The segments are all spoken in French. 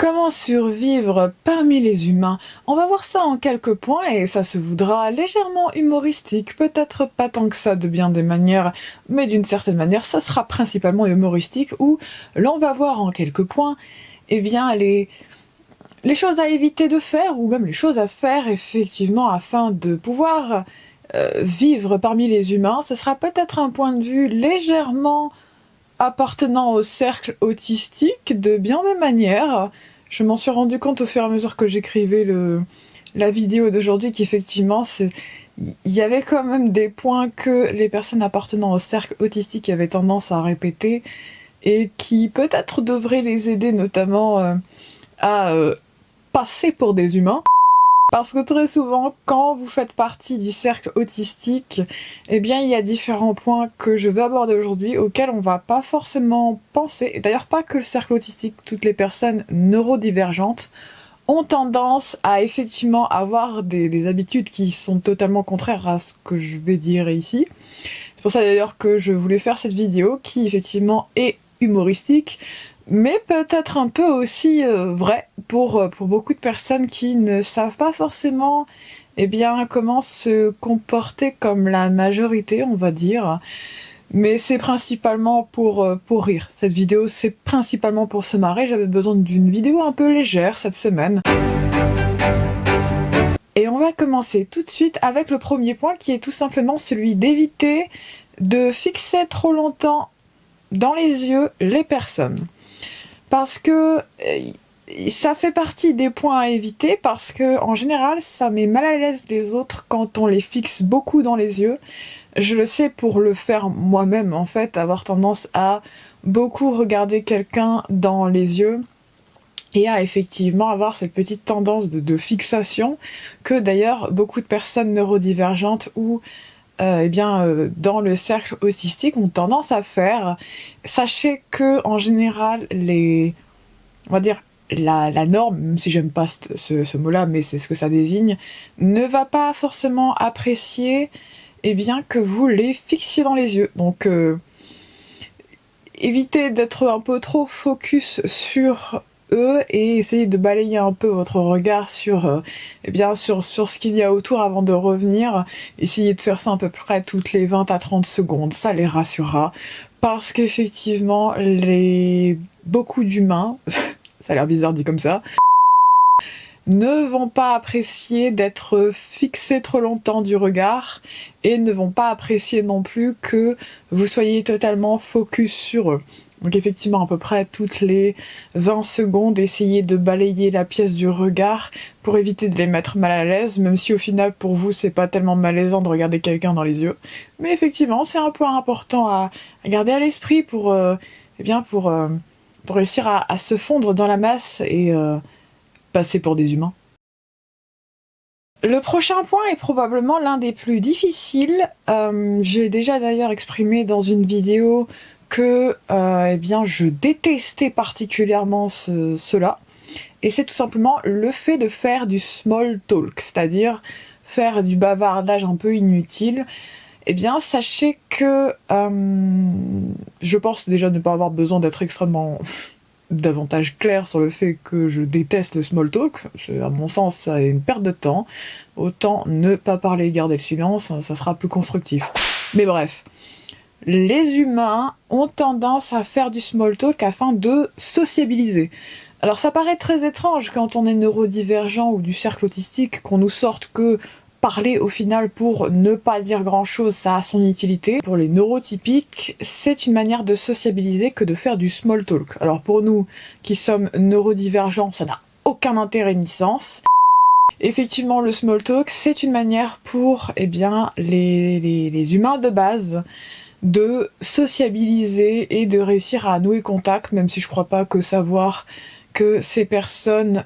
Comment survivre parmi les humains? On va voir ça en quelques points et ça se voudra légèrement humoristique, peut-être pas tant que ça de bien des manières, mais d'une certaine manière ça sera principalement humoristique où l'on va voir en quelques points eh bien les choses à éviter de faire ou même les choses à faire effectivement afin de pouvoir vivre parmi les humains. Ce sera peut-être un point de vue légèrement appartenant au cercle autistique de bien des manières. Je m'en suis rendu compte au fur et à mesure que j'écrivais la vidéo d'aujourd'hui qu'effectivement, il y avait quand même des points que les personnes appartenant au cercle autistique avaient tendance à répéter et qui peut-être devraient les aider notamment à passer pour des humains. Parce que très souvent, quand vous faites partie du cercle autistique, eh bien, il y a différents points que je vais aborder aujourd'hui auxquels on va pas forcément penser. Et d'ailleurs, pas que le cercle autistique, toutes les personnes neurodivergentes ont tendance à effectivement avoir des habitudes qui sont totalement contraires à ce que je vais dire ici. C'est pour ça d'ailleurs que je voulais faire cette vidéo qui effectivement est humoristique, mais peut-être un peu aussi vrai pour beaucoup de personnes qui ne savent pas forcément eh bien, comment se comporter comme la majorité, on va dire. Mais c'est principalement pour rire. Cette vidéo, c'est principalement pour se marrer. J'avais besoin d'une vidéo un peu légère cette semaine. Et on va commencer tout de suite avec le premier point qui est tout simplement celui d'éviter de fixer trop longtemps dans les yeux les personnes. Parce que ça fait partie des points à éviter, parce que en général, ça met mal à l'aise les autres quand on les fixe beaucoup dans les yeux. Je le sais pour le faire moi-même, en fait, avoir tendance à beaucoup regarder quelqu'un dans les yeux et à effectivement avoir cette petite tendance de fixation que d'ailleurs beaucoup de personnes neurodivergentes ou dans le cercle autistique ont tendance à faire. Sachez que en général, on va dire la norme, même si j'aime pas ce mot-là, mais c'est ce que ça désigne, ne va pas forcément apprécier que vous les fixiez dans les yeux. Donc évitez d'être un peu trop focus sur eux et essayez de balayer un peu votre regard sur ce qu'il y a autour avant de revenir. Essayez de faire ça à peu près toutes les 20 à 30 secondes, ça les rassurera. Parce qu'effectivement, beaucoup d'humains, ça a l'air bizarre dit comme ça, ne vont pas apprécier d'être fixés trop longtemps du regard et ne vont pas apprécier non plus que vous soyez totalement focus sur eux. Donc effectivement, à peu près toutes les 20 secondes, essayez de balayer la pièce du regard pour éviter de les mettre mal à l'aise, même si au final, pour vous, c'est pas tellement malaisant de regarder quelqu'un dans les yeux. Mais effectivement, c'est un point important à garder à l'esprit pour réussir à se fondre dans la masse et passer pour des humains. Le prochain point est probablement l'un des plus difficiles. J'ai déjà d'ailleurs exprimé dans une vidéo que je détestais particulièrement cela. Et c'est tout simplement le fait de faire du small talk, c'est-à-dire faire du bavardage un peu inutile. Sachez que je pense déjà ne pas avoir besoin d'être extrêmement davantage clair sur le fait que je déteste le small talk. À mon sens, ça est une perte de temps. Autant ne pas parler et garder le silence, ça sera plus constructif. Mais bref, les humains ont tendance à faire du small talk afin de sociabiliser. Alors ça paraît très étrange quand on est neurodivergent ou du cercle autistique qu'on nous sorte que parler au final pour ne pas dire grand chose, ça a son utilité. Pour les neurotypiques, c'est une manière de sociabiliser que de faire du small talk. Alors pour nous qui sommes neurodivergents, ça n'a aucun intérêt ni sens. Effectivement, le small talk, c'est une manière pour les humains de base de sociabiliser et de réussir à nouer contact, même si je crois pas que savoir que ces personnes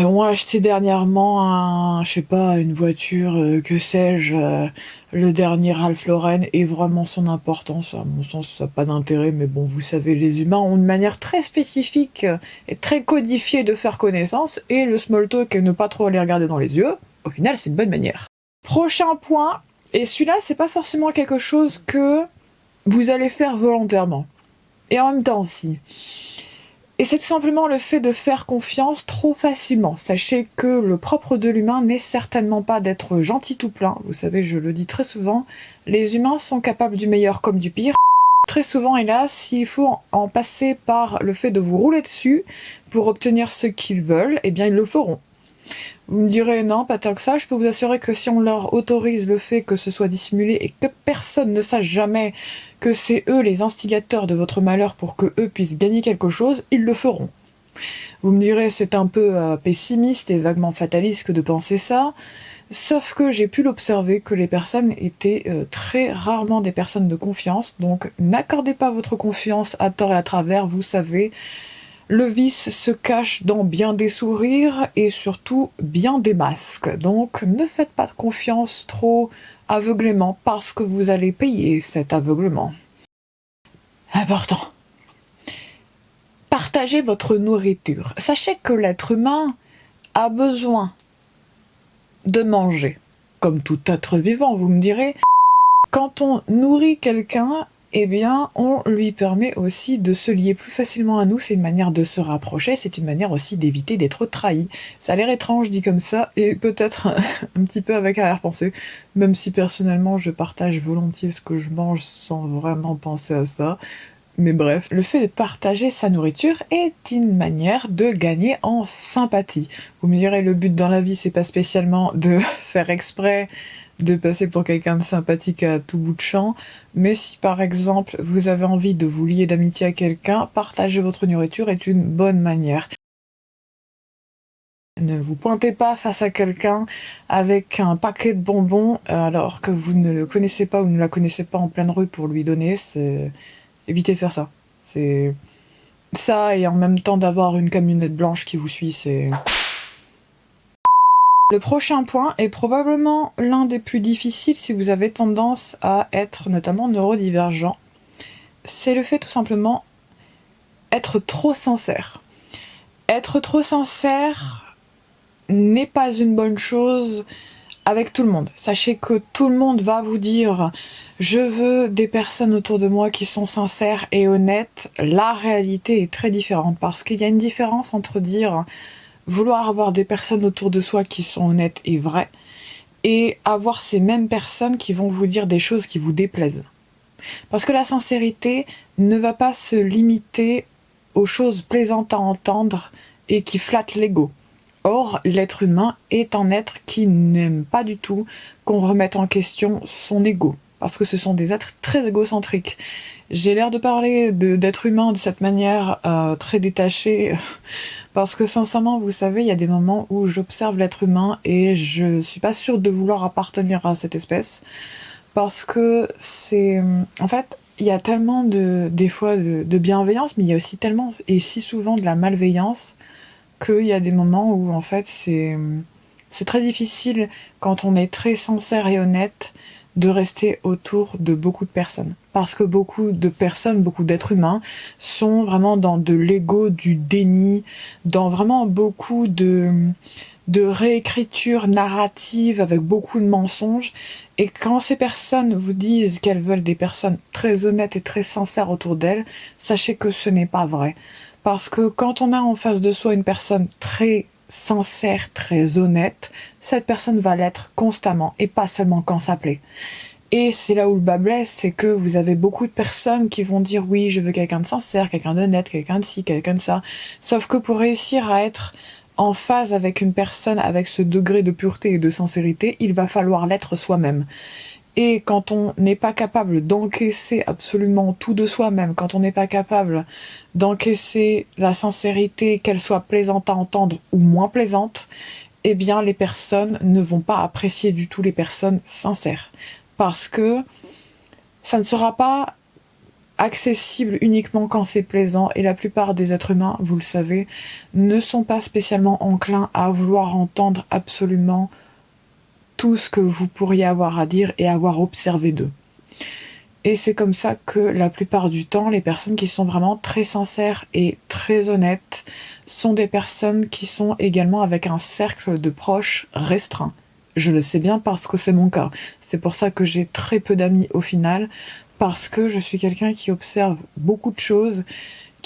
ont acheté dernièrement une voiture, que sais-je, le dernier Ralph Lauren et vraiment son importance. À mon sens, ça n'a pas d'intérêt, mais bon, vous savez, les humains ont une manière très spécifique et très codifiée de faire connaissance, et le small talk et ne pas trop les regarder dans les yeux, au final, c'est une bonne manière. Prochain point, et celui-là, c'est pas forcément quelque chose que vous allez faire volontairement. Et en même temps, si. Et c'est tout simplement le fait de faire confiance trop facilement. Sachez que le propre de l'humain n'est certainement pas d'être gentil tout plein. Vous savez, je le dis très souvent, les humains sont capables du meilleur comme du pire. Très souvent, hélas, s'il faut en passer par le fait de vous rouler dessus pour obtenir ce qu'ils veulent, eh bien ils le feront. Vous me direz non, pas tant que ça, je peux vous assurer que si on leur autorise le fait que ce soit dissimulé et que personne ne sache jamais que c'est eux les instigateurs de votre malheur pour que eux puissent gagner quelque chose, ils le feront. Vous me direz c'est un peu pessimiste et vaguement fataliste que de penser ça, sauf que j'ai pu l'observer que les personnes étaient très rarement des personnes de confiance, donc n'accordez pas votre confiance à tort et à travers, vous savez. Le vice se cache dans bien des sourires et surtout bien des masques. Donc ne faites pas confiance trop aveuglément parce que vous allez payer cet aveuglement. Important. Partagez votre nourriture. Sachez que l'être humain a besoin de manger. Comme tout être vivant, vous me direz. Quand on nourrit quelqu'un, eh bien, on lui permet aussi de se lier plus facilement à nous, c'est une manière de se rapprocher, c'est une manière aussi d'éviter d'être trahi. Ça a l'air étrange dit comme ça, et peut-être un petit peu avec arrière-pensée, même si personnellement je partage volontiers ce que je mange sans vraiment penser à ça. Mais bref, le fait de partager sa nourriture est une manière de gagner en sympathie. Vous me direz, le but dans la vie, c'est pas spécialement de faire exprès de passer pour quelqu'un de sympathique à tout bout de champ, mais si par exemple vous avez envie de vous lier d'amitié à quelqu'un, partager votre nourriture est une bonne manière. Ne vous pointez pas face à quelqu'un avec un paquet de bonbons alors que vous ne le connaissez pas ou ne la connaissez pas en pleine rue pour lui donner, évitez de faire ça. C'est ça, et en même temps d'avoir une camionnette blanche qui vous suit, c'est... Le prochain point est probablement l'un des plus difficiles si vous avez tendance à être notamment neurodivergent. C'est le fait tout simplement être trop sincère. Être trop sincère n'est pas une bonne chose avec tout le monde. Sachez que tout le monde va vous dire « Je veux des personnes autour de moi qui sont sincères et honnêtes ». La réalité est très différente parce qu'il y a une différence entre dire vouloir avoir des personnes autour de soi qui sont honnêtes et vraies, et avoir ces mêmes personnes qui vont vous dire des choses qui vous déplaisent. Parce que la sincérité ne va pas se limiter aux choses plaisantes à entendre et qui flattent l'ego. Or, l'être humain est un être qui n'aime pas du tout qu'on remette en question son ego, parce que ce sont des êtres très égocentriques. J'ai l'air de parler d'être humain de cette manière très détachée, parce que sincèrement, vous savez, il y a des moments où j'observe l'être humain et je suis pas sûre de vouloir appartenir à cette espèce, parce que c'est... En fait, il y a tellement des fois de bienveillance, mais il y a aussi tellement et si souvent de la malveillance, qu'il y a des moments où en fait c'est très difficile, quand on est très sincère et honnête, de rester autour de beaucoup de personnes. Parce que beaucoup de personnes, beaucoup d'êtres humains, sont vraiment dans de l'ego, du déni, dans vraiment beaucoup de réécriture narrative avec beaucoup de mensonges. Et quand ces personnes vous disent qu'elles veulent des personnes très honnêtes et très sincères autour d'elles, sachez que ce n'est pas vrai. Parce que quand on a en face de soi une personne très sincère, très honnête, cette personne va l'être constamment et pas seulement quand ça plaît. Et c'est là où le bas blesse, c'est que vous avez beaucoup de personnes qui vont dire oui, je veux quelqu'un de sincère, quelqu'un d'honnête, quelqu'un de ci, quelqu'un de ça. Sauf que pour réussir à être en phase avec une personne avec ce degré de pureté et de sincérité, il va falloir l'être soi-même. Et quand on n'est pas capable d'encaisser absolument tout de soi-même, quand on n'est pas capable d'encaisser la sincérité, qu'elle soit plaisante à entendre ou moins plaisante, eh bien les personnes ne vont pas apprécier du tout les personnes sincères. Parce que ça ne sera pas accessible uniquement quand c'est plaisant, et la plupart des êtres humains, vous le savez, ne sont pas spécialement enclins à vouloir entendre absolument tout ce que vous pourriez avoir à dire et avoir observé d'eux. Et c'est comme ça que la plupart du temps, les personnes qui sont vraiment très sincères et très honnêtes sont des personnes qui sont également avec un cercle de proches restreint. Je le sais bien parce que c'est mon cas. C'est pour ça que j'ai très peu d'amis au final, parce que je suis quelqu'un qui observe beaucoup de choses,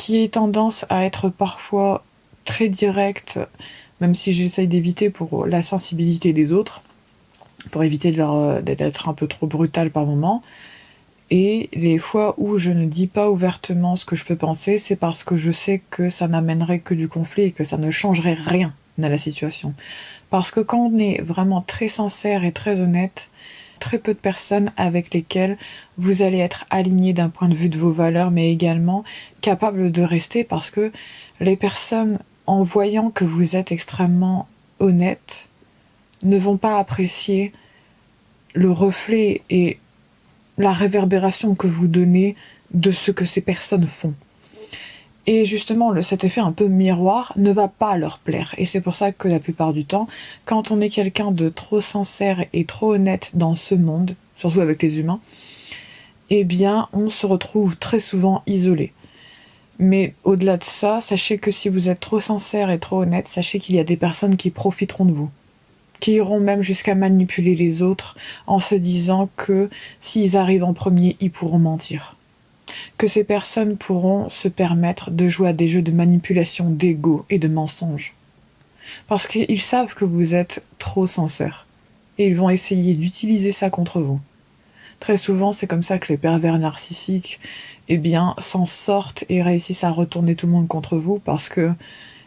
qui ait tendance à être parfois très directe, même si j'essaye d'éviter pour la sensibilité des autres, pour éviter d'être un peu trop brutale par moment. Et les fois où je ne dis pas ouvertement ce que je peux penser, c'est parce que je sais que ça n'amènerait que du conflit et que ça ne changerait rien à la situation. Parce que quand on est vraiment très sincère et très honnête, très peu de personnes avec lesquelles vous allez être aligné d'un point de vue de vos valeurs, mais également capable de rester, parce que les personnes, en voyant que vous êtes extrêmement honnête, ne vont pas apprécier le reflet et la réverbération que vous donnez de ce que ces personnes font. Et justement, cet effet un peu miroir ne va pas leur plaire. Et c'est pour ça que la plupart du temps, quand on est quelqu'un de trop sincère et trop honnête dans ce monde, surtout avec les humains, eh bien, on se retrouve très souvent isolé. Mais au-delà de ça, sachez que si vous êtes trop sincère et trop honnête, sachez qu'il y a des personnes qui profiteront de vous, qui iront même jusqu'à manipuler les autres en se disant que s'ils arrivent en premier, ils pourront mentir. Que ces personnes pourront se permettre de jouer à des jeux de manipulation, d'ego et de mensonges. Parce qu'ils savent que vous êtes trop sincère. Et ils vont essayer d'utiliser ça contre vous. Très souvent, c'est comme ça que les pervers narcissiques, s'en sortent et réussissent à retourner tout le monde contre vous, parce que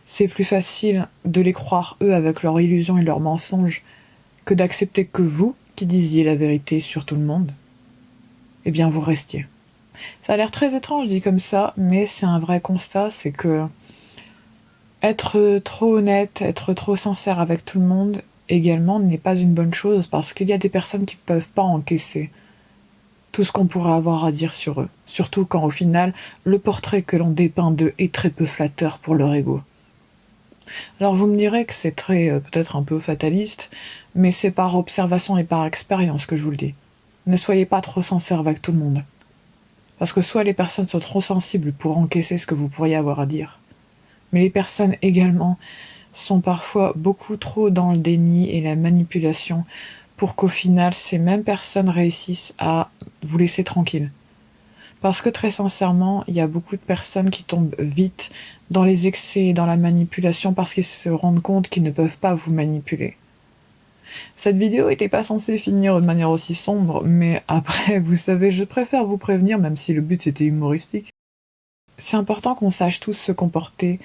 c'est plus facile de les croire eux avec leurs illusions et leurs mensonges que d'accepter que vous, qui disiez la vérité sur tout le monde, vous restiez. Ça a l'air très étrange dit comme ça, mais c'est un vrai constat, c'est que être trop honnête, être trop sincère avec tout le monde également n'est pas une bonne chose, parce qu'il y a des personnes qui ne peuvent pas encaisser tout ce qu'on pourrait avoir à dire sur eux, surtout quand au final, le portrait que l'on dépeint d'eux est très peu flatteur pour leur ego. Alors vous me direz que c'est peut-être un peu fataliste, mais c'est par observation et par expérience que je vous le dis. Ne soyez pas trop sincère avec tout le monde. Parce que soit les personnes sont trop sensibles pour encaisser ce que vous pourriez avoir à dire, mais les personnes également sont parfois beaucoup trop dans le déni et la manipulation pour qu'au final, ces mêmes personnes réussissent à vous laisser tranquille. Parce que très sincèrement, il y a beaucoup de personnes qui tombent vite dans les excès et dans la manipulation parce qu'ils se rendent compte qu'ils ne peuvent pas vous manipuler. Cette vidéo n'était pas censée finir de manière aussi sombre, mais après, vous savez, je préfère vous prévenir, même si le but c'était humoristique. C'est important qu'on sache tous se comporter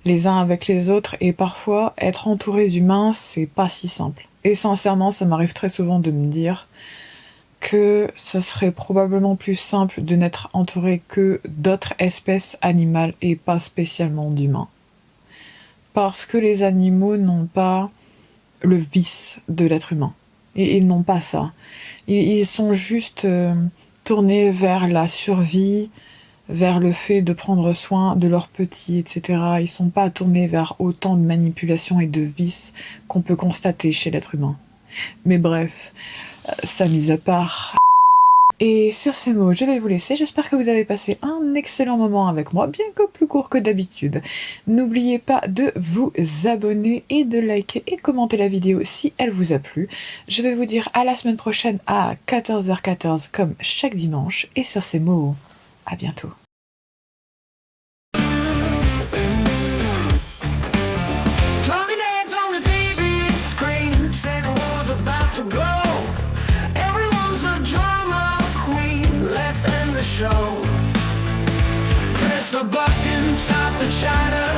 les uns avec les autres, et parfois, être entouré d'humains, c'est pas si simple. Et sincèrement, ça m'arrive très souvent de me dire que ça serait probablement plus simple de n'être entouré que d'autres espèces animales et pas spécialement d'humains. Parce que les animaux n'ont pas le vice de l'être humain. Et ils n'ont pas ça. Ils sont juste tournés vers la survie, vers le fait de prendre soin de leurs petits, etc. Ils sont pas tournés vers autant de manipulation et de vices qu'on peut constater chez l'être humain. Mais bref, ça mis à part. Et sur ces mots, je vais vous laisser. J'espère que vous avez passé un excellent moment avec moi, bien que plus court que d'habitude. N'oubliez pas de vous abonner et de liker et commenter la vidéo si elle vous a plu. Je vais vous dire à la semaine prochaine à 14h14 comme chaque dimanche. Et sur ces mots, à bientôt. Show. Press the button, stop the chatter.